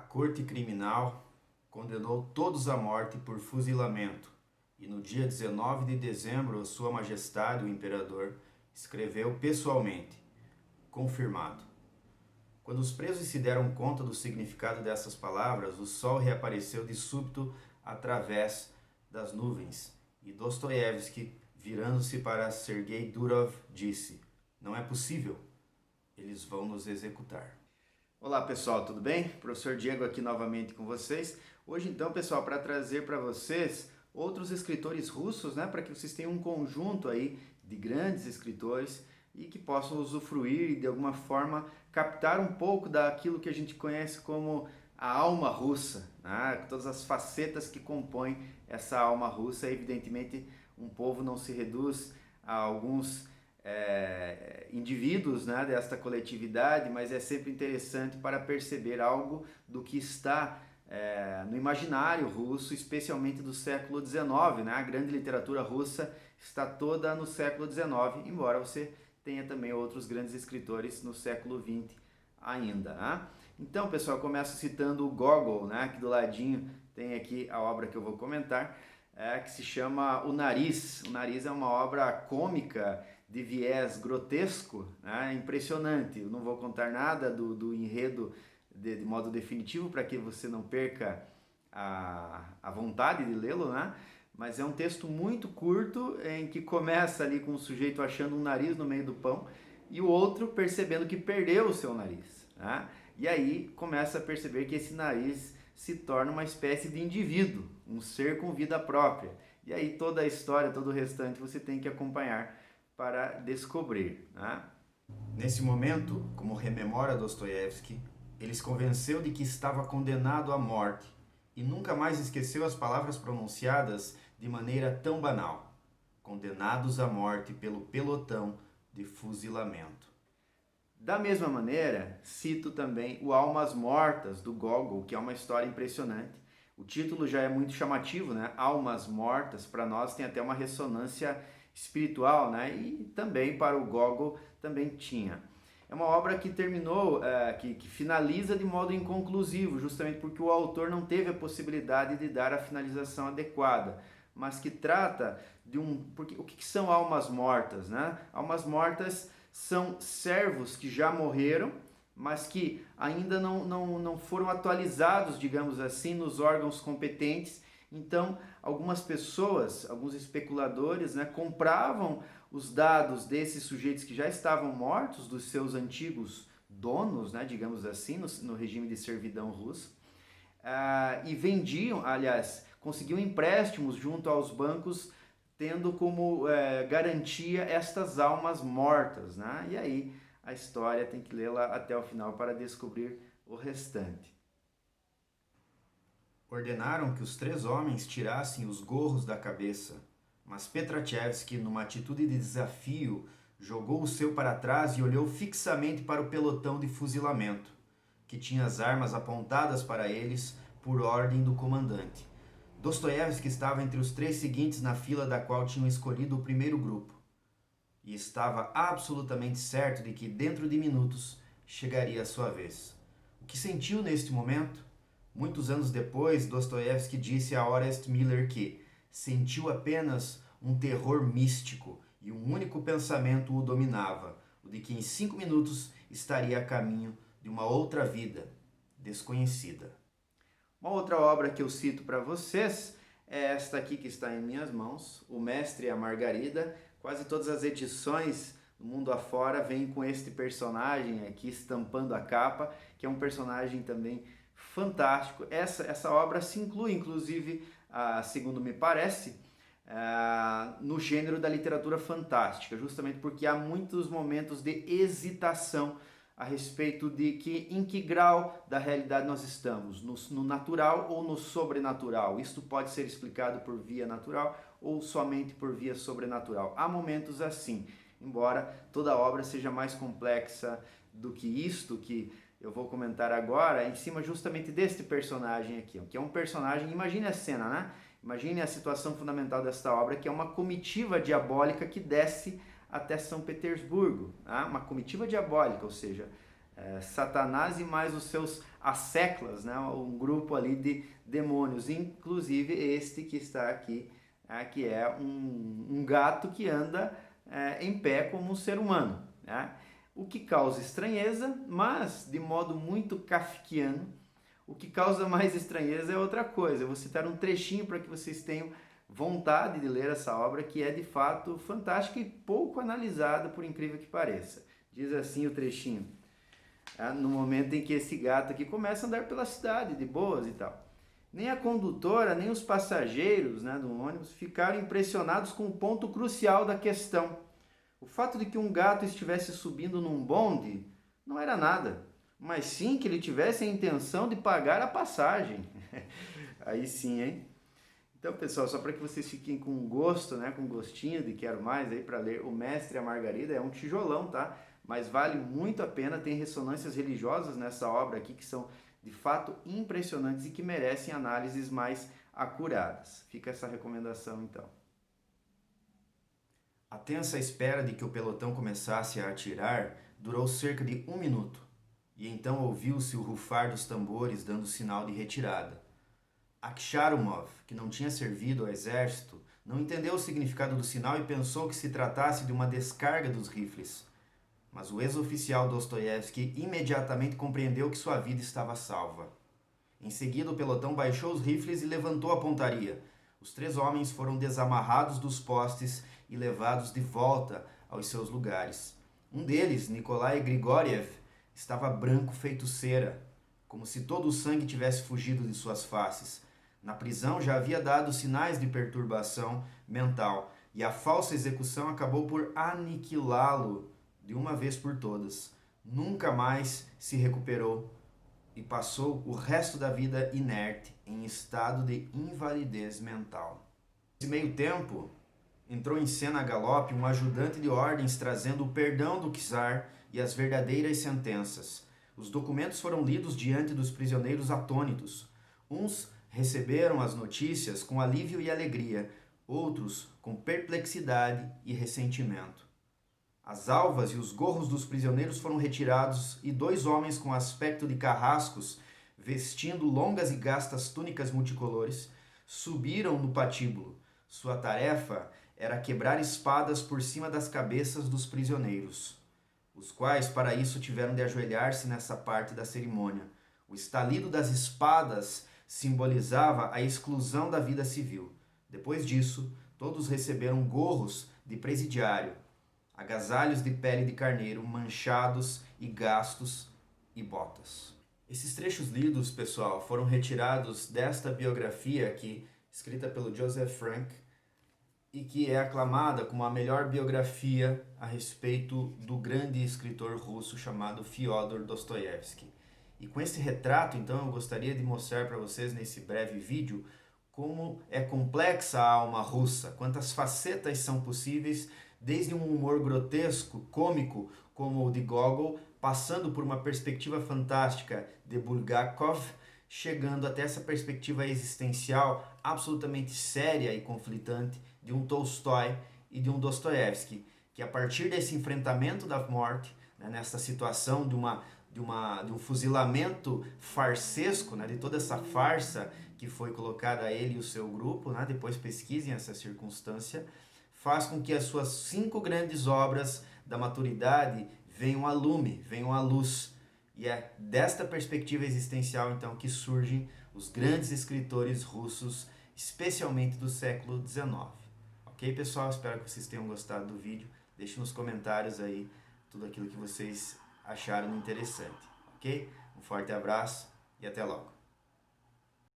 corte criminal condenou todos à morte por fuzilamento, e no dia 19 de dezembro, Sua Majestade, o Imperador, escreveu pessoalmente: confirmado. Quando os presos se deram conta do significado dessas palavras, o sol reapareceu de súbito através das nuvens, e Dostoiévski, virando-se para Sergei Durov, disse: não é possível, eles vão nos executar. Olá pessoal, tudo bem? Professor Diego aqui novamente com vocês. Hoje então, pessoal, para trazer para vocês outros escritores russos, né, para que vocês tenham um conjunto aí de grandes escritores e que possam usufruir e de alguma forma captar um pouco daquilo que a gente conhece como a alma russa, né? Todas as facetas que compõem essa alma russa. Evidentemente, um povo não se reduz a alguns indivíduos, né, desta coletividade, mas é sempre interessante para perceber algo do que está no imaginário russo, especialmente do século XIX. Né? A grande literatura russa está toda no século XIX, embora você tenha também outros grandes escritores no século XX ainda. Né? Então, pessoal, eu começo citando o Gogol, né? Aqui do ladinho tem aqui a obra que eu vou comentar, que se chama O Nariz. O Nariz é uma obra cômica de viés grotesco, né? Impressionante. Eu não vou contar nada do enredo de modo definitivo para que você não perca a vontade de lê-lo, né? Mas é um texto muito curto em que começa ali com o sujeito achando um nariz no meio do pão e o outro percebendo que perdeu o seu nariz, né? E aí começa a perceber que esse nariz se torna uma espécie de indivíduo, um ser com vida própria. E aí toda a história, todo o restante você tem que acompanhar para descobrir. Né? Nesse momento, como rememora Dostoiévski, ele se convenceu de que estava condenado à morte e nunca mais esqueceu as palavras pronunciadas de maneira tão banal: condenados à morte pelo pelotão de fuzilamento. Da mesma maneira, cito também o Almas Mortas, do Gogol, que é uma história impressionante. O título já é muito chamativo, né? Almas Mortas, para nós tem até uma ressonância espiritual, né? E também para o Gogol também tinha. É uma obra que terminou, que finaliza de modo inconclusivo, justamente porque o autor não teve a possibilidade de dar a finalização adequada, mas que trata de porque o que são almas mortas, né? Almas mortas são servos que já morreram, mas que ainda não foram atualizados, digamos assim, nos órgãos competentes. Então, algumas pessoas, alguns especuladores, né, compravam os dados desses sujeitos que já estavam mortos, dos seus antigos donos, né, digamos assim, no regime de servidão russo, e vendiam, aliás, conseguiam empréstimos junto aos bancos, tendo como garantia estas almas mortas, né? E aí a história tem que lê-la até o final para descobrir o restante. Ordenaram que os três homens tirassem os gorros da cabeça, mas Petrachevski, numa atitude de desafio, jogou o seu para trás e olhou fixamente para o pelotão de fuzilamento, que tinha as armas apontadas para eles por ordem do comandante. Dostoiévski estava entre os três seguintes na fila da qual tinham escolhido o primeiro grupo, e estava absolutamente certo de que dentro de minutos chegaria a sua vez. O que sentiu neste momento? Muitos anos depois, Dostoiévski disse a Orest Miller que sentiu apenas um terror místico e um único pensamento o dominava, o de que em 5 minutos estaria a caminho de uma outra vida desconhecida. Uma outra obra que eu cito para vocês é esta aqui que está em minhas mãos, O Mestre e a Margarida. Quase todas as edições do mundo afora vêm com este personagem aqui estampando a capa, que é um personagem também fantástico. Essa obra se inclui, inclusive, segundo me parece, no gênero da literatura fantástica, justamente porque há muitos momentos de hesitação a respeito de em que grau da realidade nós estamos, no natural ou no sobrenatural. Isto pode ser explicado por via natural ou somente por via sobrenatural. Há momentos assim, embora toda a obra seja mais complexa do que isto que eu vou comentar agora, em cima justamente deste personagem aqui, que é um personagem, imagine a cena, né? Imagine a situação fundamental desta obra, que é uma comitiva diabólica que desce até São Petersburgo, tá? Uma comitiva diabólica, ou seja, Satanás e mais os seus asseclas, né? Um grupo ali de demônios, inclusive este que está aqui, que é um gato que anda em pé como um ser humano, né? O que causa estranheza, mas de modo muito kafkiano. O que causa mais estranheza é outra coisa. Eu vou citar um trechinho para que vocês tenham vontade de ler essa obra, que é de fato fantástica e pouco analisada, por incrível que pareça. Diz assim o trechinho: no momento em que esse gato aqui começa a andar pela cidade de boas e tal. Nem a condutora, nem os passageiros, né, do ônibus ficaram impressionados com o ponto crucial da questão. O fato de que um gato estivesse subindo num bonde não era nada, mas sim que ele tivesse a intenção de pagar a passagem. Aí sim, hein? Então, pessoal, só para que vocês fiquem com gosto, né, com gostinho de quero mais aí para ler O Mestre e a Margarida, é um tijolão, tá? Mas vale muito a pena, tem ressonâncias religiosas nessa obra aqui que são de fato impressionantes e que merecem análises mais acuradas. Fica essa recomendação então. A tensa espera de que o pelotão começasse a atirar durou cerca de 1 minuto, e então ouviu-se o rufar dos tambores dando sinal de retirada. Aksharumov, que não tinha servido ao exército, não entendeu o significado do sinal e pensou que se tratasse de uma descarga dos rifles. Mas o ex-oficial Dostoiévski imediatamente compreendeu que sua vida estava salva. Em seguida, o pelotão baixou os rifles e levantou a pontaria. Os 3 homens foram desamarrados dos postes e levados de volta aos seus lugares. Um deles, Nikolai Grigoriev, estava branco feito cera, como se todo o sangue tivesse fugido de suas faces. Na prisão já havia dado sinais de perturbação mental e a falsa execução acabou por aniquilá-lo de uma vez por todas. Nunca mais se recuperou e passou o resto da vida inerte, em estado de invalidez mental. Nesse meio tempo, entrou em cena a galope um ajudante de ordens trazendo o perdão do czar e as verdadeiras sentenças. Os documentos foram lidos diante dos prisioneiros atônitos. Uns receberam as notícias com alívio e alegria, outros com perplexidade e ressentimento. As alvas e os gorros dos prisioneiros foram retirados e 2 homens com aspecto de carrascos, vestindo longas e gastas túnicas multicolores, subiram no patíbulo. Sua tarefa era quebrar espadas por cima das cabeças dos prisioneiros, os quais para isso tiveram de ajoelhar-se nessa parte da cerimônia. O estalido das espadas simbolizava a exclusão da vida civil. Depois disso, todos receberam gorros de presidiário, agasalhos de pele de carneiro manchados e gastos e botas. Esses trechos lidos, pessoal, foram retirados desta biografia aqui, escrita pelo Joseph Frank, e que é aclamada como a melhor biografia a respeito do grande escritor russo chamado Fyodor Dostoiévski. E com esse retrato, então, eu gostaria de mostrar para vocês nesse breve vídeo como é complexa a alma russa, quantas facetas são possíveis, desde um humor grotesco, cômico, como o de Gogol, passando por uma perspectiva fantástica de Bulgakov, chegando até essa perspectiva existencial absolutamente séria e conflitante de um Tolstói e de um Dostoiévski, que a partir desse enfrentamento da morte, né, nessa situação de um fuzilamento farsesco, né, de toda essa farsa que foi colocada a ele e o seu grupo, né, depois pesquisem essa circunstância, faz com que as suas 5 grandes obras da maturidade venham a lume, venham à luz. E é desta perspectiva existencial, então, que surgem os grandes escritores russos, especialmente do século XIX. Ok, pessoal? Espero que vocês tenham gostado do vídeo. Deixe nos comentários aí tudo aquilo que vocês acharam interessante. Ok? Um forte abraço e até logo.